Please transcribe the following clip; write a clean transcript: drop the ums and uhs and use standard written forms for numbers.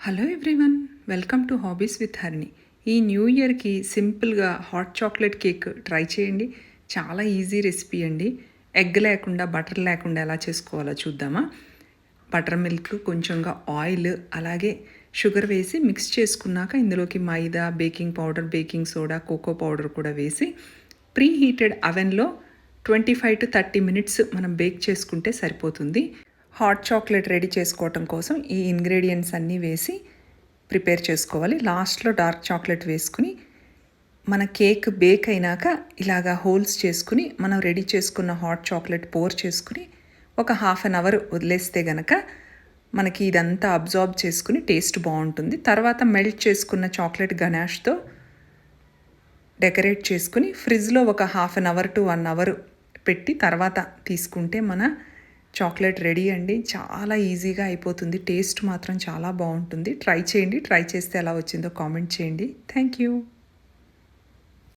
Hello everyone, welcome to hobbies with Harni. ఈ new ఇయర్కి సింపుల్గా హాట్ చాక్లెట్ కేక్ ట్రై చేయండి. చాలా ఈజీ రెసిపీ అండి. ఎగ్ లేకుండా, బటర్ లేకుండా ఎలా చేసుకోవాలో చూద్దామా. బటర్ మిల్క్, కొంచెంగా ఆయిల్, అలాగే షుగర్ వేసి మిక్స్ చేసుకున్నాక ఇందులోకి మైదా, baking powder, baking soda, cocoa powder కూడా వేసి ప్రీ హీటెడ్ అవెన్లో 25 to 30 minutes మనం బేక్ చేసుకుంటే సరిపోతుంది. హాట్ చాక్లెట్ రెడీ చేసుకోవటం కోసం ఈ ఇంగ్రీడియంట్స్ అన్నీ వేసి ప్రిపేర్ చేసుకోవాలి. లాస్ట్లో డార్క్ చాక్లెట్ వేసుకుని మన కేక్ బేక్ అయినాక ఇలాగా హోల్స్ చేసుకుని మనం రెడీ చేసుకున్న హాట్ చాక్లెట్ పోర్ చేసుకుని ఒక 1/2 hour వదిలేస్తే గనక మనకి ఇదంతా అబ్జార్బ్ చేసుకుని టేస్ట్ బాగుంటుంది. తర్వాత మెల్ట్ చేసుకున్న చాక్లెట్ గనాష్తో డెకరేట్ చేసుకుని ఫ్రిడ్జ్లో ఒక 1/2 hour to 1 hour పెట్టి తర్వాత తీసుకుంటే మన చాక్లెట్ రెడీ అండి. చాలా ఈజీగా అయిపోతుంది. టేస్ట్ మాత్రం చాలా బాగుంటుంది. ట్రై చేయండి. ట్రై చేస్తే ఎలా వచ్చిందో కామెంట్ చేయండి. Thank you.